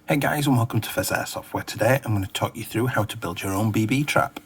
Hey guys, and welcome to Pheas Software. Today I'm going to talk you through how to build your own BB trap.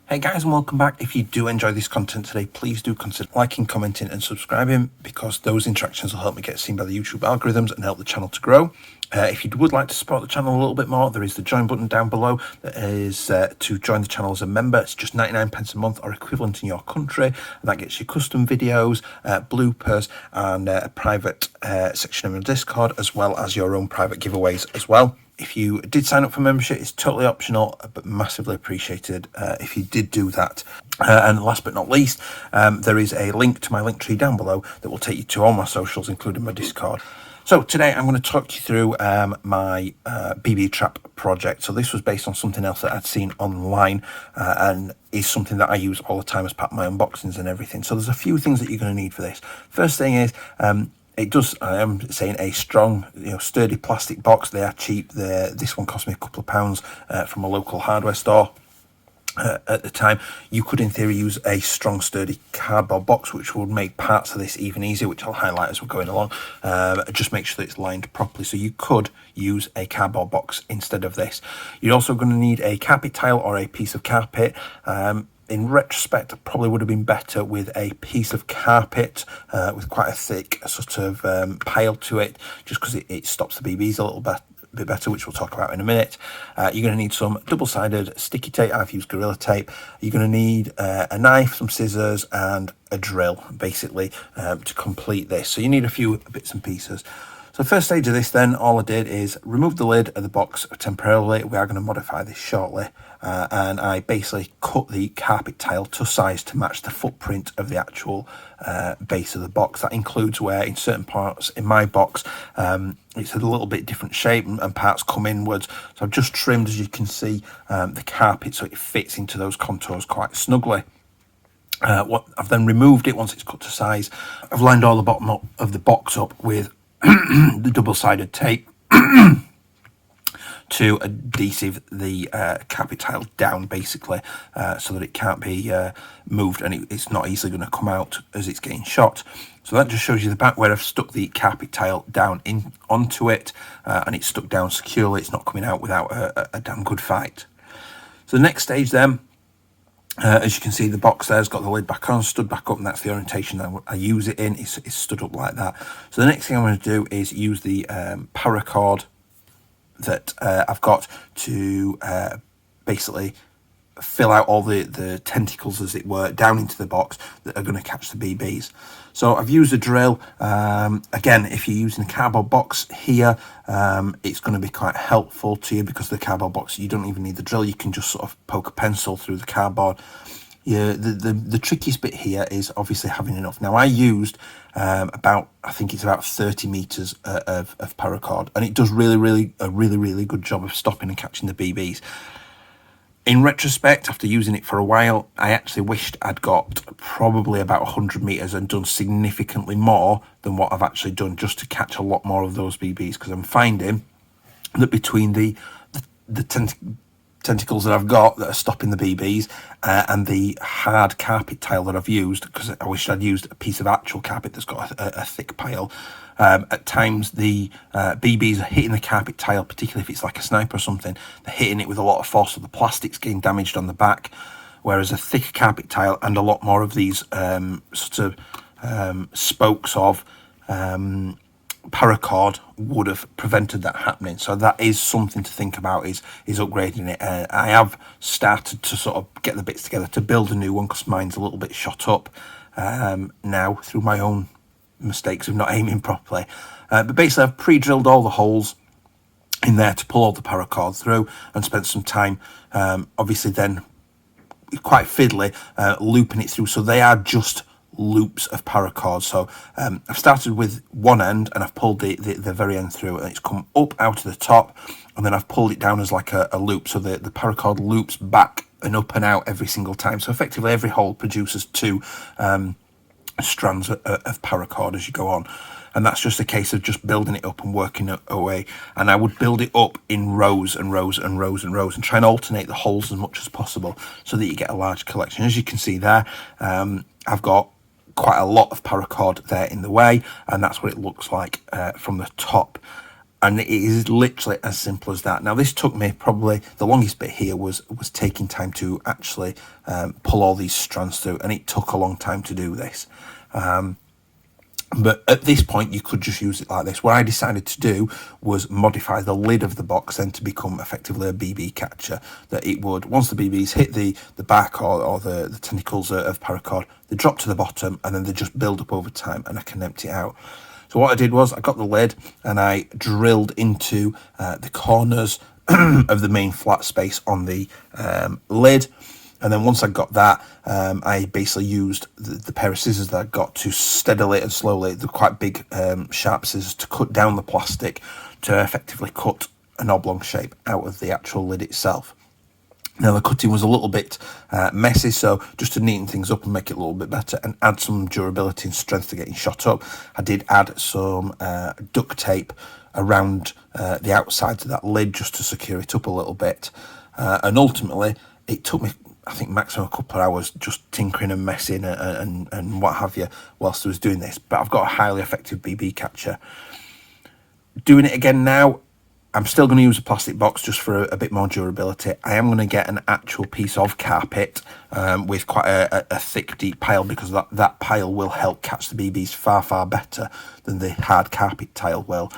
Hey guys, and welcome back. If you do enjoy this content today, please do consider liking, commenting and subscribing, because those interactions will help me get seen by the YouTube algorithms and help the channel to grow. If you would like to support the channel a little bit more, there is the join button down below. That is to join the channel as a member. It's just 99p a month or equivalent in your country, and that gets you custom videos, bloopers and a private section of your Discord, as well as your own private giveaways as well. If you did sign up for membership, it's totally optional, but massively appreciated if you did do that. And last but not least, there is a link to my link tree down below that will take you to all my socials, including my Discord. So today I'm going to talk you through my BB trap project. So this was based on something else that I'd seen online and is something that I use all the time as part of my unboxings and everything. So there's a few things that you're going to need for this. First thing is, it does, I am saying, a strong, sturdy plastic box. They are cheap. This one cost me a couple of pounds from a local hardware store. At the time, you could in theory use a strong sturdy cardboard box, which would make parts of this even easier, which I'll highlight as we're going along. Just make sure that it's lined properly, so you could use a cardboard box instead of this. You're also going to need a carpet tile or a piece of carpet. In retrospect, it probably would have been better with a piece of carpet with quite a thick sort of pile to it, just because it stops the BBs a little bit better, which we'll talk about in a minute. You're going to need some double-sided sticky tape. I've used Gorilla Tape. You're going to need a knife, some scissors and a drill, basically, to complete this. So you need a few bits and pieces. So the first stage of this then, all I did is remove the lid of the box temporarily. We are going to modify this shortly. And I basically cut the carpet tile to size to match the footprint of the actual base of the box. That includes where in certain parts in my box, it's a little bit different shape and parts come inwards. So I've just trimmed, as you can see, the carpet so it fits into those contours quite snugly. What I've then removed it once it's cut to size. I've lined all the bottom up of the box up with the double-sided tape to adhesive the carpet tile down, basically, so that it can't be moved and it's not easily going to come out as it's getting shot. So that just shows you the back where I've stuck the carpet tile down onto it, and it's stuck down securely. It's not coming out without a damn good fight. So the next stage then, as you can see, the box there's got the lid back on, stood back up, and that's the orientation that I use it in. It's stood up like that. So the next thing I'm going to do is use the paracord that I've got to basically fill out all the tentacles, as it were, down into the box that are going to catch the BBs. So I've used a drill. Again, if you're using a cardboard box here, it's going to be quite helpful to you, because the cardboard box, you don't even need the drill. You can just sort of poke a pencil through the cardboard. Yeah, the trickiest bit here is obviously having enough. Now I used I think it's about 30 meters of paracord, and it does a really good job of stopping and catching the BBs. In retrospect, after using it for a while, I actually wished I'd got probably about 100 meters and done significantly more than what I've actually done, just to catch a lot more of those BBs, because I'm finding that between the tentacles that I've got that are stopping the BBs and the hard carpet tile that I've used, because I wish I'd used a piece of actual carpet that's got a thick pile. At times the BBs are hitting the carpet tile, particularly if it's like a sniper or something. They're hitting it with a lot of force, so the plastic's getting damaged on the back, whereas a thicker carpet tile and a lot more of these sort of spokes of paracord would have prevented that happening. So that is something to think about, is upgrading it. I have started to sort of get the bits together to build a new one, because mine's a little bit shot up now through my own mistakes of not aiming properly. But basically I've pre-drilled all the holes in there to pull all the paracord through, and spent some time obviously then quite fiddly looping it through, so they are just loops of paracord. So I've started with one end and I've pulled the very end through, and it's come up out of the top, and then I've pulled it down as like a loop, so the paracord loops back and up and out every single time. So effectively every hole produces two strands of paracord as you go on. And that's just a case of just building it up and working it away. And I would build it up in rows and rows and rows and rows, and try and alternate the holes as much as possible so that you get a large collection. As you can see there, I've got quite a lot of paracord there in the way, and that's what it looks like from the top. And it is literally as simple as that. Now, this took me probably, the longest bit here was taking time to actually pull all these strands through, and it took a long time to do this. But at this point, you could just use it like this. What I decided to do was modify the lid of the box then to become effectively a BB catcher. That it would, once the BBs hit the back or the tentacles of paracord, they drop to the bottom and then they just build up over time, and I can empty it out. So what I did was I got the lid and I drilled into the corners of the main flat space on the lid. And then once I got that, I basically used the pair of scissors that I got to steadily and slowly, they're quite big sharp scissors, to cut down the plastic to effectively cut an oblong shape out of the actual lid itself. Now, the cutting was a little bit messy, so just to neaten things up and make it a little bit better and add some durability and strength to getting shot up, I did add some duct tape around the outsides of that lid just to secure it up a little bit. And ultimately, it took me, I think, maximum a couple of hours just tinkering and messing and what have you whilst I was doing this. But I've got a highly effective BB catcher. Doing it again now, I'm still going to use a plastic box just for a bit more durability. I am going to get an actual piece of carpet with quite a thick, deep pile, because that pile will help catch the BBs far, far better than the hard carpet tile will,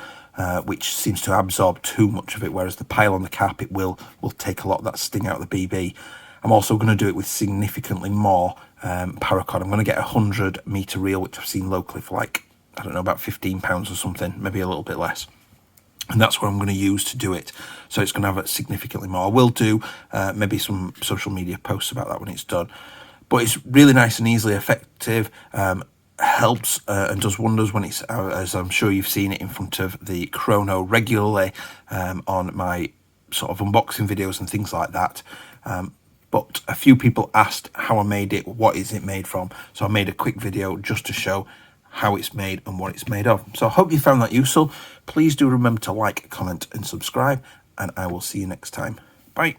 which seems to absorb too much of it, whereas the pile on the carpet will take a lot of that sting out of the BB. I'm also going to do it with significantly more paracord. I'm going to get a 100-metre reel, which I've seen locally for like, I don't know, about £15 or something, maybe a little bit less. And that's what I'm going to use to do it. So it's going to have significantly more. I will do maybe some social media posts about that when it's done. But it's really nice and easily effective. Helps and does wonders when it's, as I'm sure you've seen it in front of the chrono regularly on my sort of unboxing videos and things like that. But a few people asked how I made it, what is it made from. So I made a quick video just to show how it's made and what it's made of. So I hope you found that useful. Please do remember to like, comment and subscribe, and I will see you next time. Bye.